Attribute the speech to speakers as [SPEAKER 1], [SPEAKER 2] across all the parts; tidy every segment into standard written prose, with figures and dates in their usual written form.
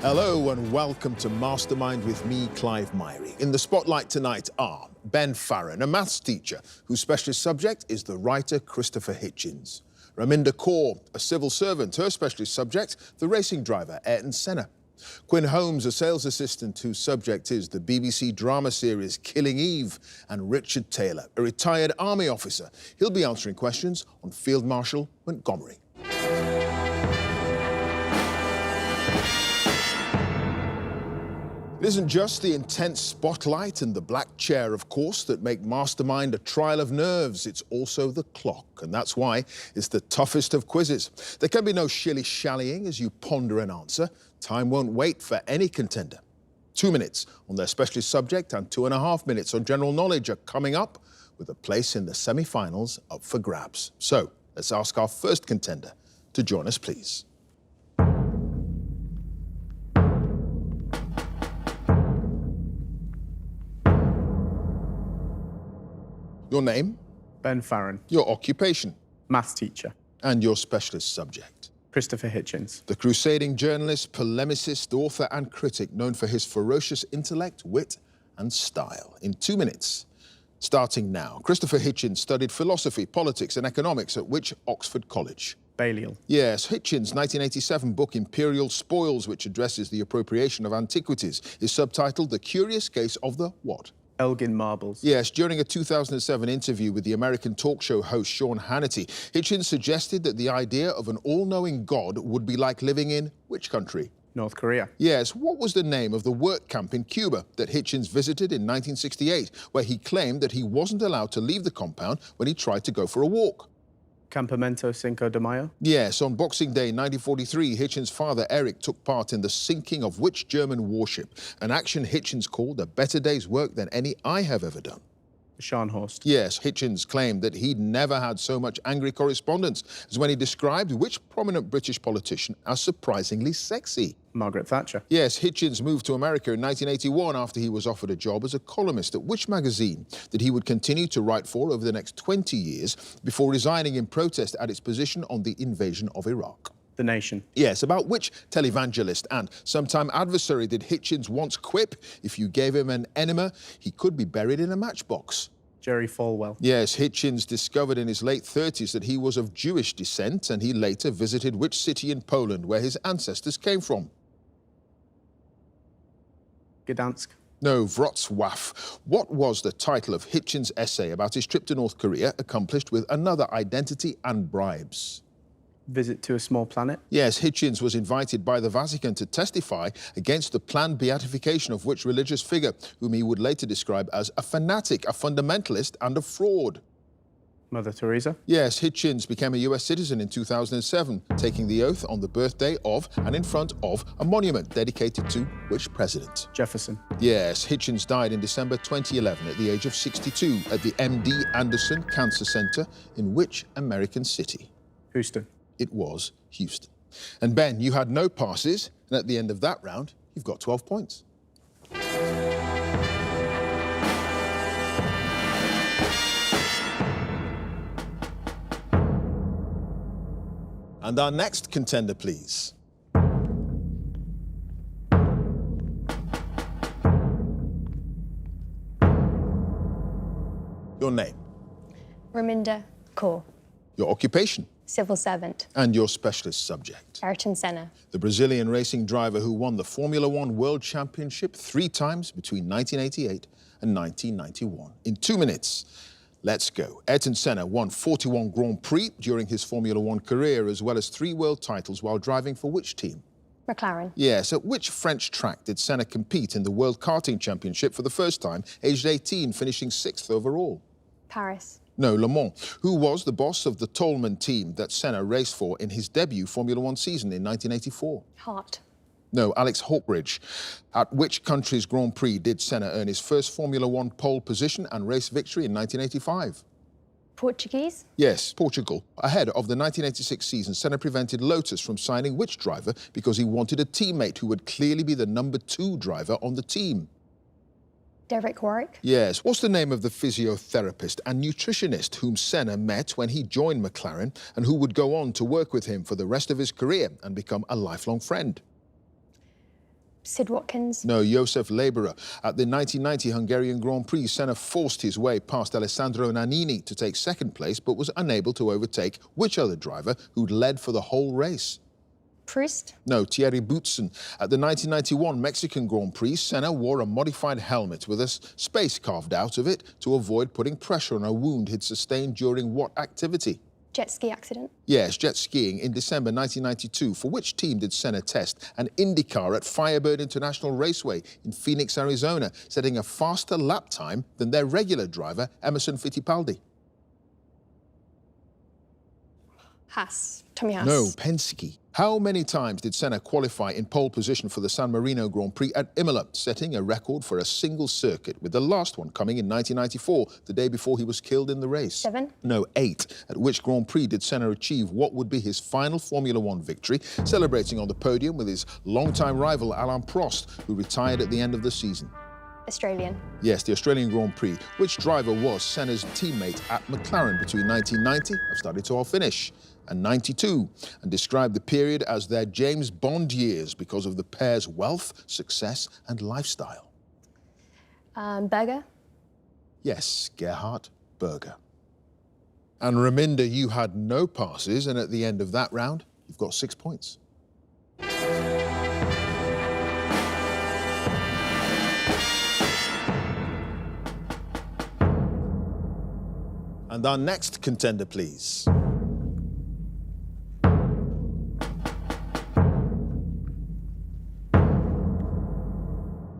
[SPEAKER 1] Hello and welcome to Mastermind with me, Clive Myrie. In the spotlight tonight are Ben Farron, a maths teacher whose specialist subject is the writer Christopher Hitchens. Raminda Kaur, a civil servant, her specialist subject, the racing driver Ayrton Senna. Quinn Holmes, a sales assistant whose subject is the BBC drama series Killing Eve. And Richard Taylor, a retired army officer. He'll be answering questions on Field Marshal Montgomery. It isn't just the intense spotlight and the black chair, of course, that make Mastermind a trial of nerves. It's also the clock, and that's why it's the toughest of quizzes. There can be no shilly-shallying as you ponder an answer. Time won't wait for any contender. 2 minutes on their specialist subject and 2.5 minutes on general knowledge are coming up, with a place in the semi-finals up for grabs. So let's ask our first contender to join us, please. Your name?
[SPEAKER 2] Ben Farron.
[SPEAKER 1] Your occupation?
[SPEAKER 2] Maths teacher.
[SPEAKER 1] And your specialist subject?
[SPEAKER 2] Christopher Hitchens.
[SPEAKER 1] The crusading journalist, polemicist, author and critic known for his ferocious intellect, wit and style. In 2 minutes, starting now. Christopher Hitchens studied philosophy, politics and economics at which Oxford College?
[SPEAKER 2] Balliol.
[SPEAKER 1] Yes, Hitchens' 1987 book Imperial Spoils, which addresses the appropriation of antiquities, is subtitled The Curious Case of the what?
[SPEAKER 2] Elgin Marbles.
[SPEAKER 1] Yes, during a 2007 interview with the American talk show host Sean Hannity, Hitchens suggested that the idea of an all-knowing God would be like living in which country?
[SPEAKER 2] North Korea.
[SPEAKER 1] Yes, what was the name of the work camp in Cuba that Hitchens visited in 1968, where he claimed that he wasn't allowed to leave the compound when he tried to go for a walk?
[SPEAKER 2] Campamento Cinco de Mayo.
[SPEAKER 1] Yes, on Boxing Day 1943, Hitchens' father, Eric, took part in the sinking of which German warship? An action Hitchens called a better day's work than any I have ever done.
[SPEAKER 2] Scharnhorst.
[SPEAKER 1] Yes, Hitchens claimed that he'd never had so much angry correspondence as when he described which prominent British politician as surprisingly sexy.
[SPEAKER 2] Margaret Thatcher.
[SPEAKER 1] Yes, Hitchens moved to America in 1981 after he was offered a job as a columnist at which magazine that he would continue to write for over the next 20 years before resigning in protest at its position on the invasion of Iraq.
[SPEAKER 2] The Nation.
[SPEAKER 1] Yes, about which televangelist and sometime adversary did Hitchens once quip, if you gave him an enema, he could be buried in a matchbox?
[SPEAKER 2] Jerry Falwell.
[SPEAKER 1] Yes, Hitchens discovered in his late 30s that he was of Jewish descent, and he later visited which city in Poland where his ancestors came from?
[SPEAKER 2] Gdansk.
[SPEAKER 1] No, Wrocław. What was the title of Hitchens' essay about his trip to North Korea, accomplished with another identity and bribes?
[SPEAKER 2] Visit to a Small Planet.
[SPEAKER 1] Yes, Hitchens was invited by the Vatican to testify against the planned beatification of which religious figure, whom he would later describe as a fanatic, a fundamentalist and a fraud?
[SPEAKER 2] Mother Teresa.
[SPEAKER 1] Yes, Hitchens became a US citizen in 2007, taking the oath on the birthday of and in front of a monument dedicated to which president?
[SPEAKER 2] Jefferson.
[SPEAKER 1] Yes, Hitchens died in December 2011 at the age of 62 at the MD Anderson Cancer Center in which American city?
[SPEAKER 2] Houston.
[SPEAKER 1] It was Houston. And Ben, you had no passes, and at the end of that round, you've got 12 points. And our next contender, please. Your name?
[SPEAKER 3] Raminda Kaur.
[SPEAKER 1] Your occupation?
[SPEAKER 3] Civil servant.
[SPEAKER 1] And your specialist subject?
[SPEAKER 3] Ayrton Senna.
[SPEAKER 1] The Brazilian racing driver who won the Formula One World Championship 3 times between 1988 and 1991. In 2 minutes, let's go. Ayrton Senna won 41 Grand Prix during his Formula One career, as well as 3 world titles while driving for which team?
[SPEAKER 3] McLaren.
[SPEAKER 1] Yes, at which French track did Senna compete in the World Karting Championship for the first time, aged 18, finishing 6th overall?
[SPEAKER 3] Paris.
[SPEAKER 1] No, Le Mans. Who was the boss of the Toleman team that Senna raced for in his debut Formula One season in 1984?
[SPEAKER 3] Hart.
[SPEAKER 1] No, Alex Hawkridge. At which country's Grand Prix did Senna earn his first Formula One pole position and race victory in 1985?
[SPEAKER 3] Portuguese.
[SPEAKER 1] Yes, Portugal. Ahead of the 1986 season, Senna prevented Lotus from signing which driver because he wanted a teammate who would clearly be the number 2 driver on the team?
[SPEAKER 3] Derek Warwick.
[SPEAKER 1] Yes. What's the name of the physiotherapist and nutritionist whom Senna met when he joined McLaren and who would go on to work with him for the rest of his career and become a lifelong friend?
[SPEAKER 3] Sid Watkins.
[SPEAKER 1] No, Josef Laborer. At the 1990 Hungarian Grand Prix, Senna forced his way past Alessandro Nannini to take second place, but was unable to overtake which other driver who'd led for the whole race?
[SPEAKER 3] Proust.
[SPEAKER 1] No, Thierry Boutsen. At the 1991 Mexican Grand Prix, Senna wore a modified helmet with a space carved out of it to avoid putting pressure on a wound he'd sustained during what activity?
[SPEAKER 3] Jet ski accident.
[SPEAKER 1] Yes, jet skiing in December 1992. For which team did Senna test an IndyCar at Firebird International Raceway in Phoenix, Arizona, setting a faster lap time than their regular driver, Emerson Fittipaldi?
[SPEAKER 3] Haas. Tommy Haas.
[SPEAKER 1] No, Penske. How many times did Senna qualify in pole position for the San Marino Grand Prix at Imola, setting a record for a single circuit, with the last one coming in 1994, the day before he was killed in the race?
[SPEAKER 3] 7.
[SPEAKER 1] No, 8. At which Grand Prix did Senna achieve what would be his final Formula One victory, celebrating on the podium with his longtime rival Alain Prost, who retired at the end of the season?
[SPEAKER 3] Australian.
[SPEAKER 1] Yes, the Australian Grand Prix. Which driver was Senna's teammate at McLaren between 1990, I've started to all finish, and 92, and described the period as their James Bond years because of the pair's wealth, success and lifestyle?
[SPEAKER 3] Berger.
[SPEAKER 1] Yes, Gerhard Berger. And Raminder, you had no passes, and at the end of that round, you've got 6 points. And our next contender, please.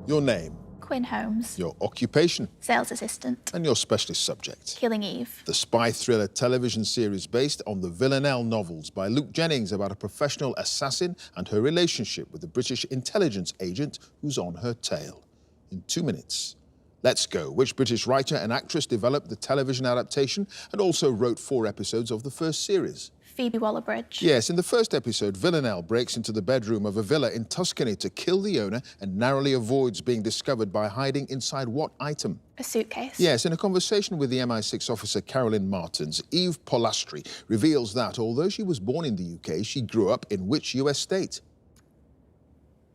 [SPEAKER 1] Your name,
[SPEAKER 4] Quinn Holmes.
[SPEAKER 1] your occupation,
[SPEAKER 4] Sales assistant.
[SPEAKER 1] and your specialist subject.
[SPEAKER 4] Killing Eve.
[SPEAKER 1] The spy thriller television series based on the Villanelle novels by Luke Jennings about a professional assassin and her relationship with the British intelligence agent who's on her tail. In 2 minutes. Let's go. Which British writer and actress developed the television adaptation and also wrote 4 episodes of the first series?
[SPEAKER 4] Phoebe Waller-Bridge.
[SPEAKER 1] Yes, in the first episode, Villanelle breaks into the bedroom of a villa in Tuscany to kill the owner and narrowly avoids being discovered by hiding inside what item?
[SPEAKER 4] A suitcase.
[SPEAKER 1] Yes, in a conversation with the MI6 officer Carolyn Martins, Eve Polastri reveals that although she was born in the UK, she grew up in which US state?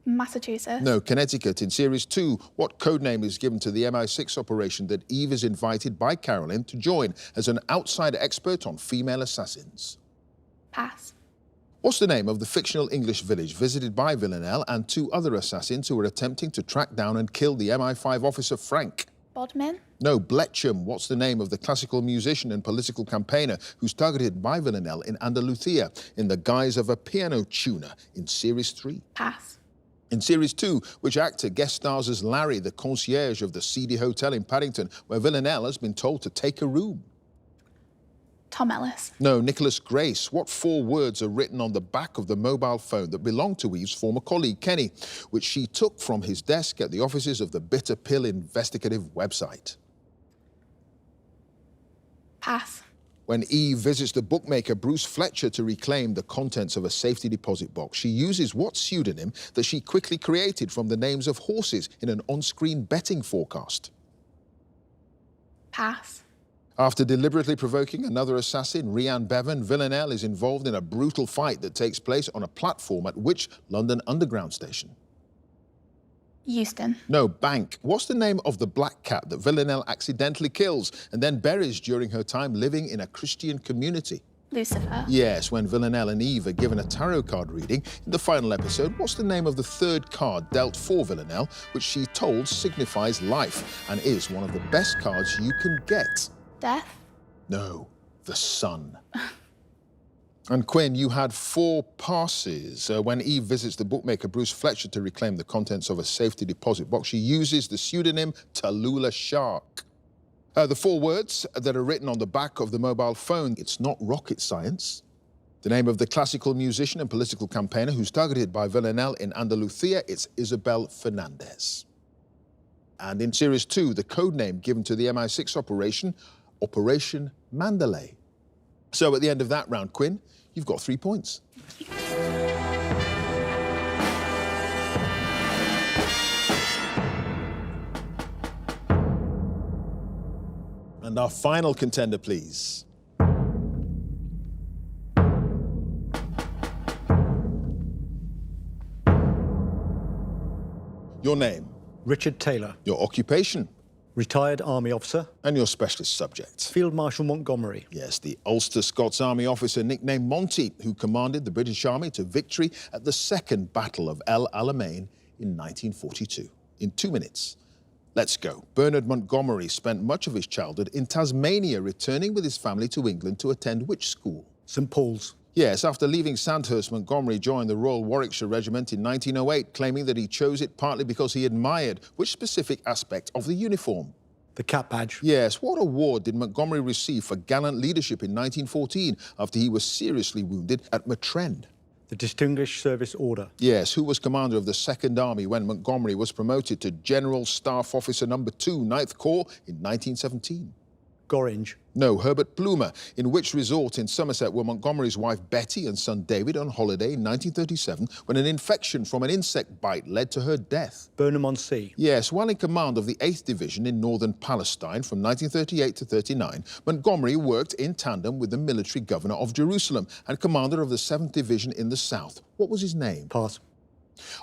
[SPEAKER 4] Massachusetts.
[SPEAKER 1] No, Connecticut. In Series 2, what codename is given to the MI6 operation that Eve is invited by Carolyn to join as an outside expert on female assassins?
[SPEAKER 4] Pass.
[SPEAKER 1] What's the name of the fictional English village visited by Villanelle and 2 other assassins who were attempting to track down and kill the MI5 officer Frank?
[SPEAKER 4] Bodmin.
[SPEAKER 1] No, Bletchem. What's the name of the classical musician and political campaigner who's targeted by Villanelle in Andalusia in the guise of a piano tuner in Series 3?
[SPEAKER 4] Pass.
[SPEAKER 1] In Series 2, which actor guest stars as Larry, the concierge of the seedy hotel in Paddington, where Villanelle has been told to take a room?
[SPEAKER 4] Tom Ellis.
[SPEAKER 1] No, Nicholas Grace. What 4 words are written on the back of the mobile phone that belonged to Eve's former colleague, Kenny, which she took from his desk at the offices of the Bitter Pill investigative website?
[SPEAKER 4] Pass.
[SPEAKER 1] When Eve visits the bookmaker Bruce Fletcher to reclaim the contents of a safety deposit box, she uses what pseudonym that she quickly created from the names of horses in an on-screen betting forecast?
[SPEAKER 4] Pass.
[SPEAKER 1] After deliberately provoking another assassin, Rhiannon Bevan, Villanelle is involved in a brutal fight that takes place on a platform at which London Underground station?
[SPEAKER 4] Euston.
[SPEAKER 1] No, Bank. What's the name of the black cat that Villanelle accidentally kills and then buries during her time living in a Christian community?
[SPEAKER 4] Lucifer.
[SPEAKER 1] Yes, when Villanelle and Eve are given a tarot card reading in the final episode, what's the name of the 3rd card dealt for Villanelle, which she told signifies life and is one of the best cards you can get?
[SPEAKER 4] Death.
[SPEAKER 1] No, the sun. And Quinn, you had 4 passes. When Eve visits the bookmaker Bruce Fletcher to reclaim the contents of a safety deposit box, she uses the pseudonym Tallulah Shark. The 4 words that are written on the back of the mobile phone, it's not rocket science. The name of the classical musician and political campaigner who's targeted by Villanelle in Andalusia, it's Isabel Fernandez. And in Series 2, the codename given to the MI6 operation, Operation Mandalay. So at the end of that round, Quinn, you've got 3 points. And our final contender, please. Your name?
[SPEAKER 5] Richard Taylor,
[SPEAKER 1] Your occupation?
[SPEAKER 5] retired Army officer,
[SPEAKER 1] And your specialist subject?
[SPEAKER 5] Field Marshal Montgomery.
[SPEAKER 1] Yes, the Ulster Scots Army officer nicknamed Monty, who commanded the British Army to victory at the Second Battle of El Alamein in 1942. In 2 minutes. Let's go. Bernard Montgomery spent much of his childhood in Tasmania, returning with his family to England to attend which school?
[SPEAKER 5] St Paul's.
[SPEAKER 1] Yes, after leaving Sandhurst, Montgomery joined the Royal Warwickshire Regiment in 1908, claiming that he chose it partly because he admired which specific aspect of the uniform?
[SPEAKER 5] The cap badge.
[SPEAKER 1] Yes, what award did Montgomery receive for gallant leadership in 1914 after he was seriously wounded at Matrend?
[SPEAKER 5] The Distinguished Service Order.
[SPEAKER 1] Yes, who was commander of the Second Army when Montgomery was promoted to General Staff Officer No. 2, 9th Corps in 1917?
[SPEAKER 5] Gorringe.
[SPEAKER 1] No, Herbert Plumer. In which resort in Somerset were Montgomery's wife Betty and son David on holiday in 1937 when an infection from an insect bite led to her death?
[SPEAKER 5] Burnham-on-Sea.
[SPEAKER 1] Yes, while in command of the 8th Division in northern Palestine from 1938 to 39, Montgomery worked in tandem with the military governor of Jerusalem and commander of the 7th Division in the south. What was his name?
[SPEAKER 5] Pass.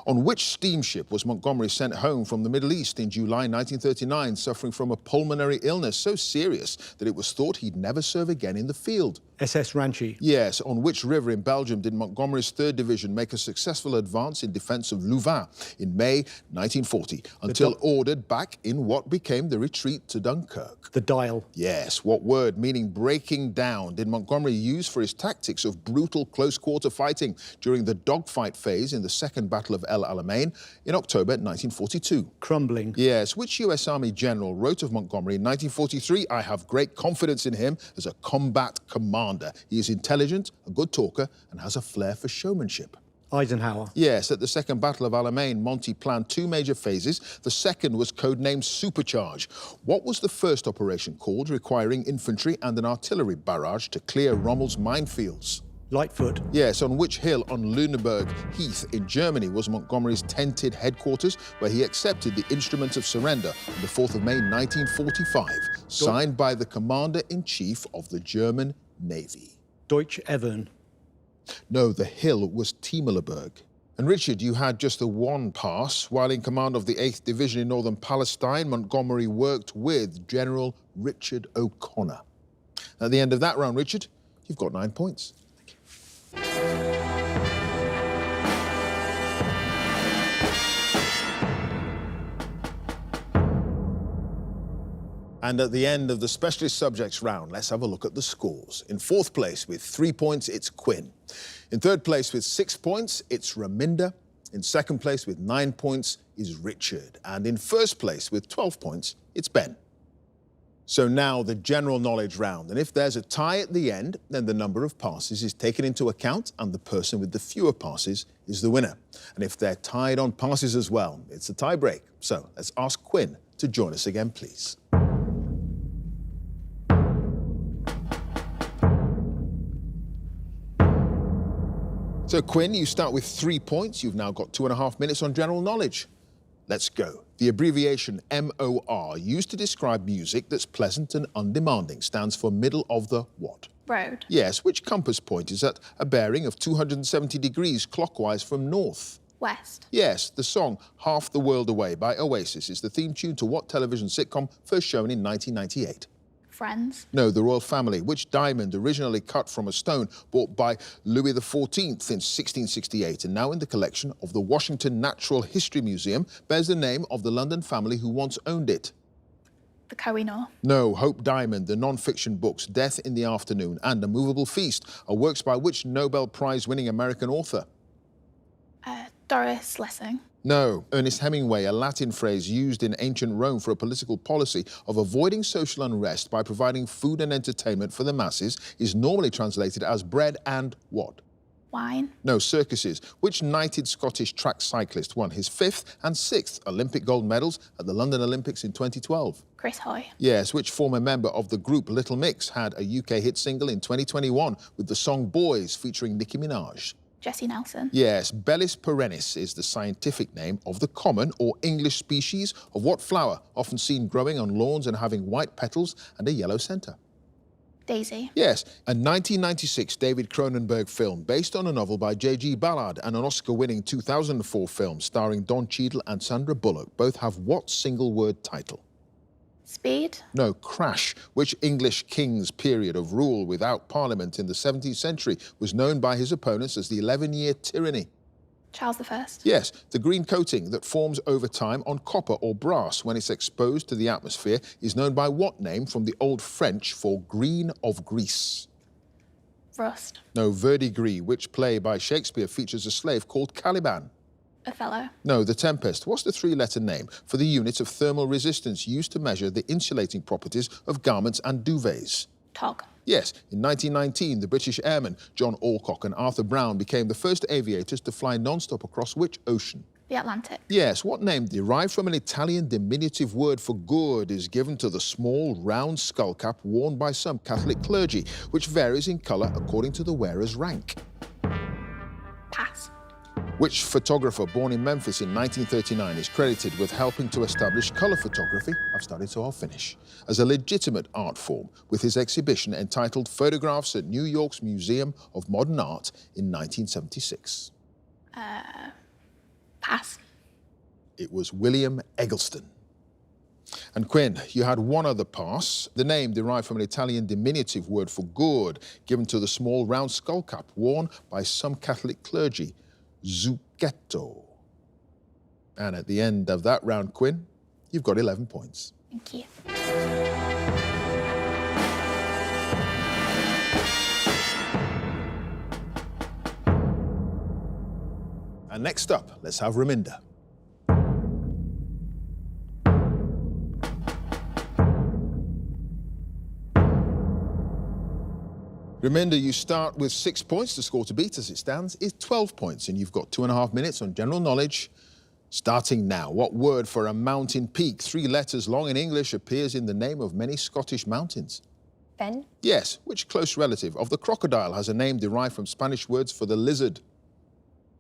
[SPEAKER 1] On which steamship was Montgomery sent home from the Middle East in July 1939, suffering from a pulmonary illness so serious that it was thought he'd never serve again in the field?
[SPEAKER 5] SS Ranchy.
[SPEAKER 1] Yes, on which river in Belgium did Montgomery's 3rd Division make a successful advance in defence of Louvain in May 1940, until ordered back in what became the retreat to Dunkirk?
[SPEAKER 5] The Dial.
[SPEAKER 1] Yes, what word, meaning breaking down, did Montgomery use for his tactics of brutal close-quarter fighting during the dogfight phase in the Second Battle of El Alamein in October 1942?
[SPEAKER 5] Crumbling.
[SPEAKER 1] Yes, which US Army general wrote of Montgomery in 1943, "I have great confidence in him as a combat commander. He is intelligent, a good talker, and has a flair for showmanship"?
[SPEAKER 5] Eisenhower.
[SPEAKER 1] Yes, at the Second Battle of Alamein, Monty planned 2 major phases. The second was codenamed Supercharge. What was the first operation called, requiring infantry and an artillery barrage to clear Rommel's minefields?
[SPEAKER 5] Lightfoot.
[SPEAKER 1] Yes, on which hill on Lüneburg Heath in Germany was Montgomery's tented headquarters, where he accepted the instrument of surrender on the 4th of May 1945, signed by the Commander-in-Chief of the German Navy?
[SPEAKER 5] Deutsche Evern.
[SPEAKER 1] No, the hill was Tiemeleberg. And Richard, you had just the 1 pass. While in command of the 8th Division in northern Palestine, Montgomery worked with General Richard O'Connor. At the end of that round, Richard, you've got 9 points. And at the end of the specialist subjects round, let's have a look at the scores. In 4th place with 3 points, it's Quinn. In 3rd place with 6 points, it's Raminder. In 2nd place with 9 points is Richard. And in 1st place with 12 points, it's Ben. So now the general knowledge round. And if there's a tie at the end, then the number of passes is taken into account and the person with the fewer passes is the winner. And if they're tied on passes as well, it's a tie break. So let's ask Quinn to join us again, please. So Quinn, you start with 3 points. You've now got 2.5 minutes on general knowledge. Let's go. The abbreviation MOR, used to describe music that's pleasant and undemanding, stands for middle of the what?
[SPEAKER 4] Road.
[SPEAKER 1] Yes, which compass point is at a bearing of 270 degrees clockwise from north?
[SPEAKER 4] West.
[SPEAKER 1] Yes, the song Half the World Away by Oasis is the theme tune to what television sitcom first shown in 1998?
[SPEAKER 4] Friends.
[SPEAKER 1] No, the royal family. Which diamond, originally cut from a stone bought by Louis XIV in 1668 and now in the collection of the Washington Natural History Museum, bears the name of the London family who once owned it?
[SPEAKER 4] The Kohinoor.
[SPEAKER 1] No, Hope Diamond. The non-fiction books Death in the Afternoon and A Movable Feast are works by which Nobel Prize-winning American author?
[SPEAKER 4] Doris Lessing.
[SPEAKER 1] No, Ernest Hemingway, a Latin phrase used in ancient Rome for a political policy of avoiding social unrest by providing food and entertainment for the masses, is normally translated as bread and what?
[SPEAKER 4] Wine.
[SPEAKER 1] No, circuses. Which knighted Scottish track cyclist won his 5th and 6th Olympic gold medals at the London Olympics in 2012?
[SPEAKER 4] Chris Hoy.
[SPEAKER 1] Yes, which former member of the group Little Mix had a UK hit single in 2021 with the song Boys featuring Nicki Minaj?
[SPEAKER 4] Jesse Nelson.
[SPEAKER 1] Yes, Bellis perennis is the scientific name of the common or English species of what flower, often seen growing on lawns and having white petals and a yellow centre?
[SPEAKER 4] Daisy.
[SPEAKER 1] Yes, a 1996 David Cronenberg film based on a novel by J.G. Ballard and an Oscar-winning 2004 film starring Don Cheadle and Sandra Bullock both have what single-word title?
[SPEAKER 4] Speed.
[SPEAKER 1] No, Crash. Which English king's period of rule without parliament in the 17th century was known by his opponents as the 11-year tyranny?
[SPEAKER 4] Charles I.
[SPEAKER 1] Yes, the green coating that forms over time on copper or brass when it's exposed to the atmosphere is known by what name from the Old French for green of grease?
[SPEAKER 4] Rust.
[SPEAKER 1] No, verdigris. Which play by Shakespeare features a slave called Caliban?
[SPEAKER 4] Othello.
[SPEAKER 1] No, The Tempest. What's the three-letter name for the unit of thermal resistance used to measure the insulating properties of garments and duvets?
[SPEAKER 4] Tog.
[SPEAKER 1] Yes, in 1919, the British airmen John Alcock and Arthur Brown became the first aviators to fly non-stop across which ocean?
[SPEAKER 4] The Atlantic.
[SPEAKER 1] Yes, what name derived from an Italian diminutive word for gourd is given to the small, round skull cap worn by some Catholic clergy, which varies in colour according to the wearer's rank?
[SPEAKER 4] Pass.
[SPEAKER 1] Which photographer born in Memphis in 1939 is credited with helping to establish colour photography, I've started so I'll finish, as a legitimate art form with his exhibition entitled Photographs at New York's Museum of Modern Art in 1976?
[SPEAKER 4] Pass.
[SPEAKER 1] It was William Eggleston. And Quinn, you had one other pass. The name derived from an Italian diminutive word for gourd, given to the small round skull cap worn by some Catholic clergy. Zucchetto. And at the end of that round, Quinn, you've got 11 points.
[SPEAKER 4] Thank you.
[SPEAKER 1] And next up, let's have Raminder. Raminder, you start with 6 points. The score to beat, as it stands, is 12 points, and you've got 2.5 minutes on general knowledge. Starting now, what word for a mountain peak, 3 letters long in English, appears in the name of many Scottish mountains?
[SPEAKER 3] Fen.
[SPEAKER 1] Yes, which close relative of the crocodile has a name derived from Spanish words for the lizard?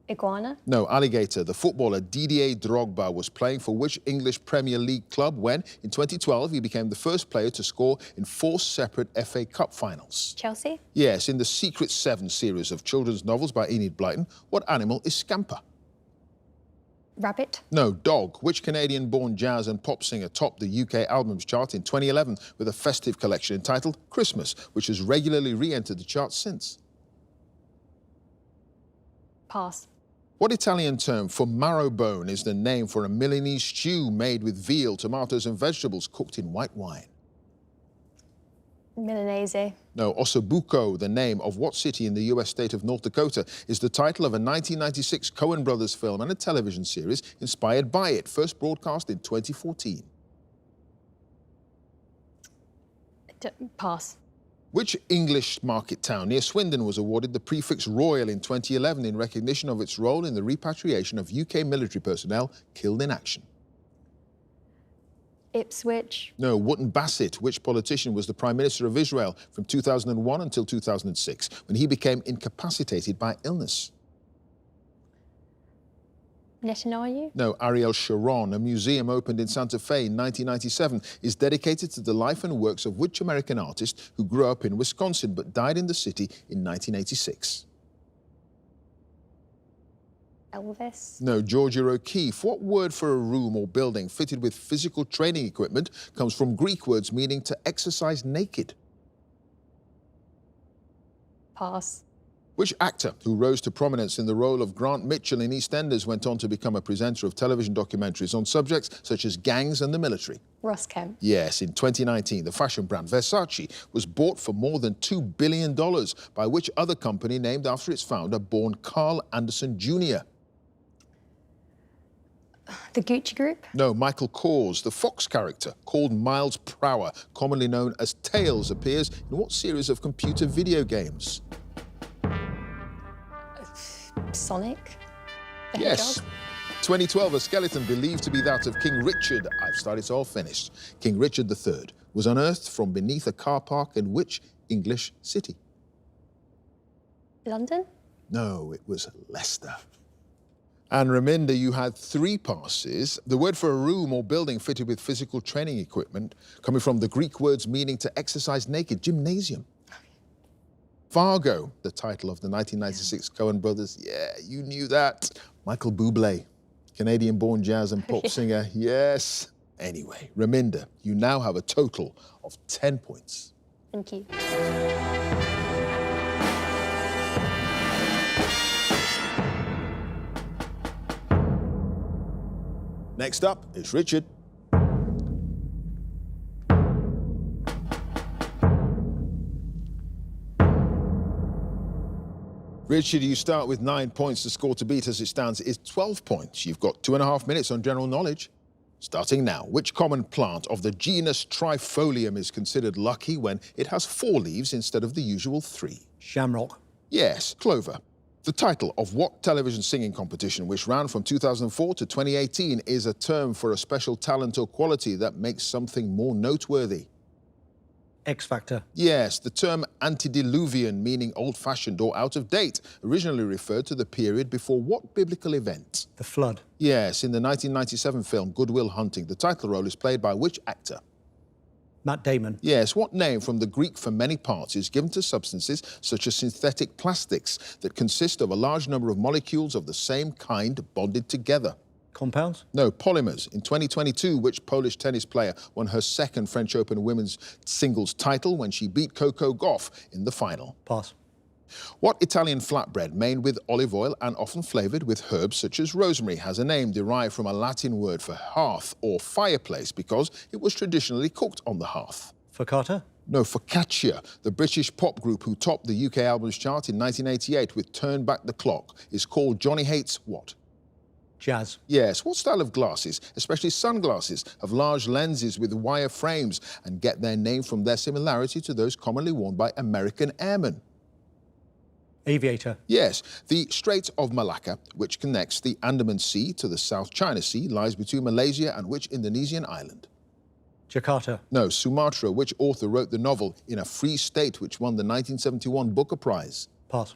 [SPEAKER 3] Iguana.
[SPEAKER 1] No, alligator. The footballer Didier Drogba was playing for which English Premier League club when, in 2012, he became the first player to score in 4 separate FA Cup finals?
[SPEAKER 3] Chelsea.
[SPEAKER 1] Yes, in the Secret 7 series of children's novels by Enid Blyton, what animal is Scamper?
[SPEAKER 3] Rabbit.
[SPEAKER 1] No, dog. Which Canadian-born jazz and pop singer topped the UK albums chart in 2011 with a festive collection entitled Christmas, which has regularly re-entered the charts since?
[SPEAKER 3] Pass.
[SPEAKER 1] What Italian term for marrow bone is the name for a Milanese stew made with veal, tomatoes and vegetables cooked in white wine?
[SPEAKER 3] Milanese.
[SPEAKER 1] No, Ossobuco, the name of what city in the US state of North Dakota, is the title of a 1996 Coen Brothers film and a television series inspired by it, first broadcast in 2014?
[SPEAKER 3] Pass.
[SPEAKER 1] Which English market town near Swindon was awarded the prefix Royal in 2011 in recognition of its role in the repatriation of UK military personnel killed in action?
[SPEAKER 3] Ipswich.
[SPEAKER 1] No, Wotton Bassett. Which politician was the Prime Minister of Israel from 2001 until 2006 when he became incapacitated by illness?
[SPEAKER 3] Netanyahu.
[SPEAKER 1] No, Ariel Sharon. A museum opened in Santa Fe in 1997 is dedicated to the life and works of which American artist who grew up in Wisconsin but died in the city in 1986?
[SPEAKER 3] Elvis.
[SPEAKER 1] No, Georgia O'Keeffe. What word for a room or building fitted with physical training equipment comes from Greek words meaning to exercise naked?
[SPEAKER 3] Pass.
[SPEAKER 1] Which actor who rose to prominence in the role of Grant Mitchell in EastEnders went on to become a presenter of television documentaries on subjects such as gangs and the military?
[SPEAKER 3] Ross Kemp.
[SPEAKER 1] Yes, in 2019, the fashion brand Versace was bought for more than $2 billion by which other company named after its founder, born Carl Anderson Jr.?
[SPEAKER 3] The Gucci Group.
[SPEAKER 1] No, Michael Kors. The Fox character, called Miles Prower, commonly known as Tails, appears in what series of computer video games?
[SPEAKER 3] Sonic. The
[SPEAKER 1] Yes.
[SPEAKER 3] Hedgehog.
[SPEAKER 1] 2012, a skeleton believed to be that of King Richard, I've started, so I'll finish. King Richard III was unearthed from beneath a car park in which English city?
[SPEAKER 3] London.
[SPEAKER 1] No, it was Leicester. And Raminder, you had 3 passes. The word for a room or building fitted with physical training equipment, coming from the Greek words meaning to exercise naked, gymnasium. Fargo, the title of the 1996 Coen brothers. Yeah, you knew that. Michael Bublé, Canadian-born jazz and pop singer. Yes. Anyway, Raminder, you now have a total of 10 points.
[SPEAKER 3] Thank you.
[SPEAKER 1] Next up is Richard. Richard, you start with 9 points. The score to beat as it stands is 12 points. You've got 2.5 minutes on general knowledge. Starting now, which common plant of the genus Trifolium is considered lucky when it has 4 leaves instead of the usual 3?
[SPEAKER 5] Shamrock.
[SPEAKER 1] Yes, clover. The title of what television singing competition, which ran from 2004 to 2018, is a term for a special talent or quality that makes something more noteworthy?
[SPEAKER 5] X Factor.
[SPEAKER 1] Yes, the term antediluvian, meaning old-fashioned or out of date, originally referred to the period before what biblical event?
[SPEAKER 5] The Flood.
[SPEAKER 1] Yes, in the 1997 film Good Will Hunting, the title role is played by which actor?
[SPEAKER 5] Matt Damon.
[SPEAKER 1] Yes, what name from the Greek for many parts is given to substances such as synthetic plastics that consist of a large number of molecules of the same kind bonded together?
[SPEAKER 5] Compounds.
[SPEAKER 1] No, polymers. In 2022, which Polish tennis player won her second French Open women's singles title when she beat Coco Gauff in the final?
[SPEAKER 5] Pass.
[SPEAKER 1] What Italian flatbread made with olive oil and often flavoured with herbs such as rosemary has a name derived from a Latin word for hearth or fireplace because it was traditionally cooked on the hearth?
[SPEAKER 5] Focaccia.
[SPEAKER 1] No, Focaccia, the British pop group who topped the UK albums chart in 1988 with Turn Back the Clock, is called Johnny Hates what?
[SPEAKER 5] Jazz.
[SPEAKER 1] Yes, what style of glasses, especially sunglasses, have large lenses with wire frames and get their name from their similarity to those commonly worn by American airmen?
[SPEAKER 5] Aviator.
[SPEAKER 1] Yes, the Strait of Malacca, which connects the Andaman Sea to the South China Sea, lies between Malaysia and which Indonesian island?
[SPEAKER 5] Jakarta.
[SPEAKER 1] No, Sumatra. Which author wrote the novel In a Free State, which won the 1971 Booker Prize?
[SPEAKER 5] Pass.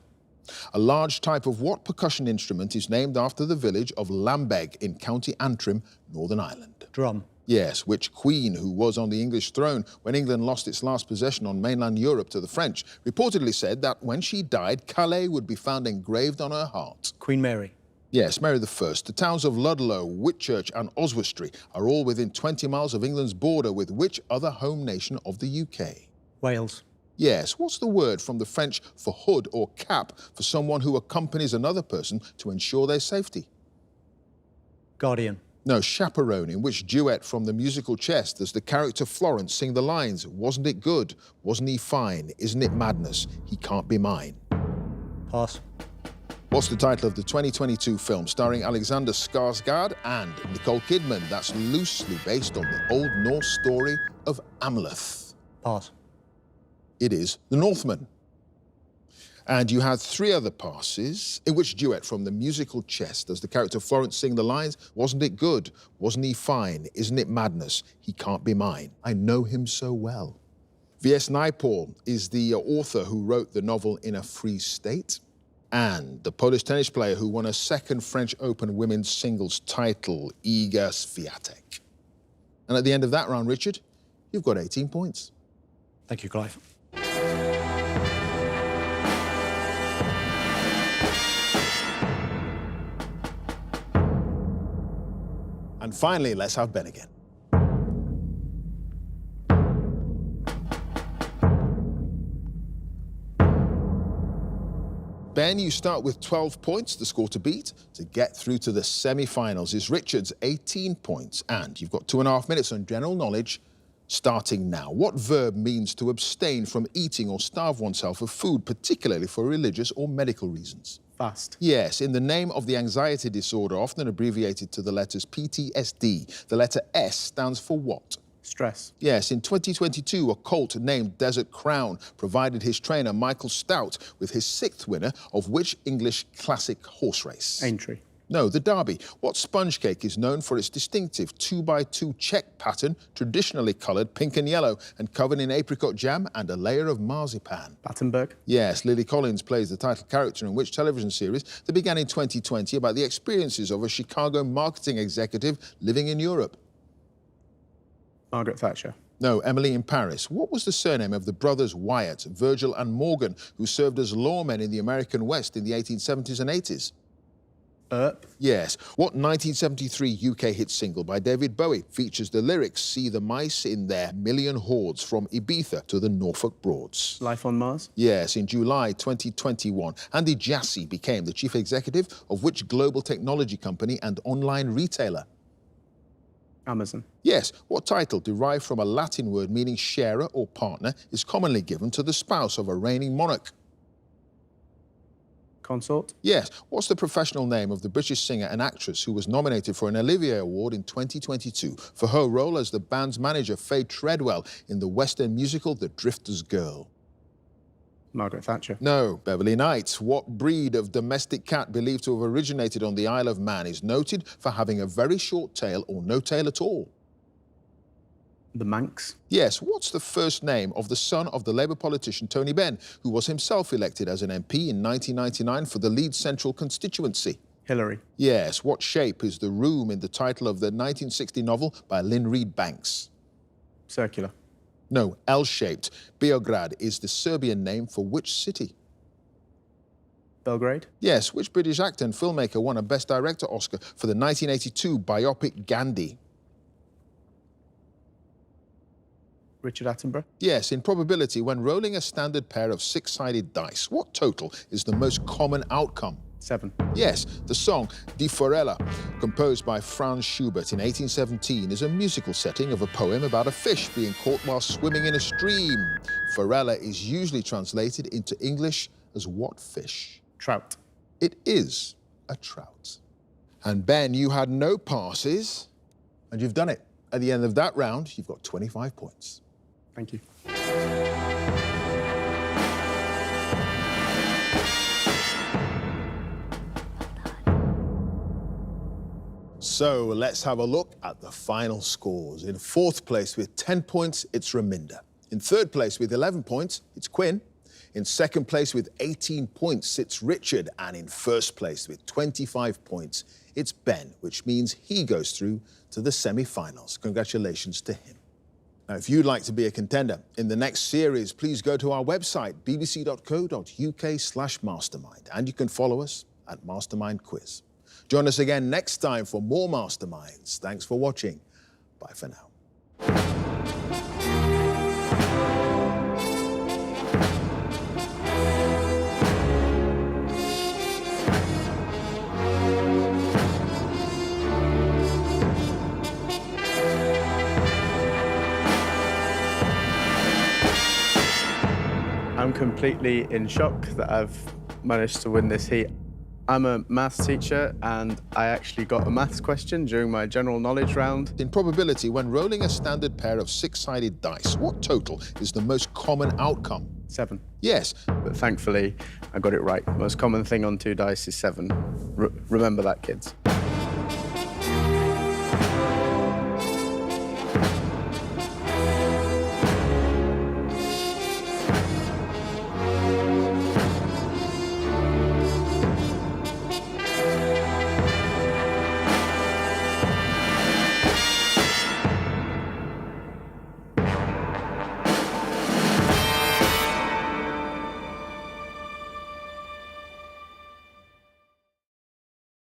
[SPEAKER 1] A large type of what percussion instrument is named after the village of Lambeg in County Antrim, Northern Ireland?
[SPEAKER 5] Drum.
[SPEAKER 1] Yes, which queen, who was on the English throne when England lost its last possession on mainland Europe to the French, reportedly said that when she died, Calais would be found engraved on her heart?
[SPEAKER 5] Queen Mary.
[SPEAKER 1] Yes, Mary I. The towns of Ludlow, Whitchurch and Oswestry are all within 20 miles of England's border with which other home nation of the UK?
[SPEAKER 5] Wales.
[SPEAKER 1] Yes, what's the word from the French for hood or cap for someone who accompanies another person to ensure their safety?
[SPEAKER 5] Guardian.
[SPEAKER 1] No, chaperone. In which duet from the musical Chess does the character Florence sing the lines, wasn't it good, wasn't he fine, isn't it madness, he can't be mine?
[SPEAKER 5] Pass.
[SPEAKER 1] What's the title of the 2022 film starring Alexander Skarsgård and Nicole Kidman that's loosely based on the Old Norse story of Amleth?
[SPEAKER 5] Pass.
[SPEAKER 1] It is The Northman. And you had 3 other passes. In which duet from the musical Chess does the character Florence sing the lines, wasn't it good, wasn't he fine, isn't it madness, he can't be mine, I know him so well? V.S. Naipaul is the author who wrote the novel In a Free State, and the Polish tennis player who won a second French Open women's singles title, Iga Swiatek. And at the end of that round, Richard, you've got 18 points.
[SPEAKER 5] Thank you, Clive.
[SPEAKER 1] And finally, let's have Ben again. Ben, you start with 12 points, the score to beat. To get through to the semi-finals is Richard's 18 points. And you've got 2.5 minutes on general knowledge, starting now. What verb means to abstain from eating or starve oneself of food, particularly for religious or medical reasons?
[SPEAKER 2] Fast.
[SPEAKER 1] Yes, in the name of the anxiety disorder, often abbreviated to the letters PTSD, the letter S stands for what?
[SPEAKER 2] Stress.
[SPEAKER 1] Yes, in 2022, a colt named Desert Crown provided his trainer Michael Stout with his 6th winner of which English classic horse race?
[SPEAKER 2] Aintree.
[SPEAKER 1] No, the Derby. What sponge cake is known for its distinctive 2x2 check pattern, traditionally coloured pink and yellow and covered in apricot jam and a layer of marzipan?
[SPEAKER 2] Battenberg.
[SPEAKER 1] Yes, Lily Collins plays the title character in which television series that began in 2020 about the experiences of a Chicago marketing executive living in Europe?
[SPEAKER 2] Margaret Thatcher.
[SPEAKER 1] No, Emily in Paris. What was the surname of the brothers Wyatt, Virgil and Morgan, who served as lawmen in the American West in the 1870s and 80s?
[SPEAKER 2] Earp.
[SPEAKER 1] Yes. What 1973 UK hit single by David Bowie features the lyrics, "See the mice in their million hordes from Ibiza to the Norfolk Broads"?
[SPEAKER 2] Life on Mars.
[SPEAKER 1] Yes, in July 2021, Andy Jassy became the chief executive of which global technology company and online retailer?
[SPEAKER 2] Amazon.
[SPEAKER 1] Yes, what title, derived from a Latin word meaning sharer or partner, is commonly given to the spouse of a reigning monarch?
[SPEAKER 2] Consort.
[SPEAKER 1] Yes, what's the professional name of the British singer and actress who was nominated for an Olivier Award in 2022 for her role as the band's manager, Faye Treadwell, in the Western musical The Drifter's Girl?
[SPEAKER 2] Margaret Thatcher.
[SPEAKER 1] No, Beverly Knight. What breed of domestic cat believed to have originated on the Isle of Man is noted for having a very short tail or no tail at all?
[SPEAKER 2] The Manx.
[SPEAKER 1] Yes, what's the first name of the son of the Labour politician Tony Benn, who was himself elected as an MP in 1999 for the Leeds Central constituency?
[SPEAKER 2] Hillary.
[SPEAKER 1] Yes, what shape is the room in the title of the 1960 novel by Lynn Reed Banks?
[SPEAKER 2] Circular.
[SPEAKER 1] No, L-shaped. Beograd is the Serbian name for which city?
[SPEAKER 2] Belgrade.
[SPEAKER 1] Yes, which British actor and filmmaker won a Best Director Oscar for the 1982 biopic Gandhi?
[SPEAKER 2] Richard Attenborough.
[SPEAKER 1] Yes, in probability, when rolling a standard pair of six-sided dice, what total is the most common outcome?
[SPEAKER 2] 7.
[SPEAKER 1] Yes, the song Die Forelle, composed by Franz Schubert in 1817, is a musical setting of a poem about a fish being caught while swimming in a stream. Forelle is usually translated into English as what fish?
[SPEAKER 2] Trout.
[SPEAKER 1] It is a trout. And Ben, you had no passes, and you've done it. At the end of that round, you've got 25 points.
[SPEAKER 2] Thank you.
[SPEAKER 1] So let's have a look at the final scores. In fourth place with 10 points, it's Raminda. In third place with 11 points, it's Quinn. In second place with 18 points, it's Richard. And in first place with 25 points, it's Ben, which means he goes through to the semi-finals. Congratulations to him. Now, if you'd like to be a contender in the next series, please go to our website, bbc.co.uk/mastermind, and you can follow us at Mastermind Quiz. Join us again next time for more Masterminds. Thanks for watching. Bye for now.
[SPEAKER 2] I'm completely in shock that I've managed to win this heat. I'm a maths teacher and I actually got a maths question during my general knowledge round.
[SPEAKER 1] In probability, when rolling a standard pair of six-sided dice, what total is the most common outcome?
[SPEAKER 2] 7.
[SPEAKER 1] Yes,
[SPEAKER 2] But thankfully, I got it right. Most common thing on 2 dice is 7. Remember that, kids.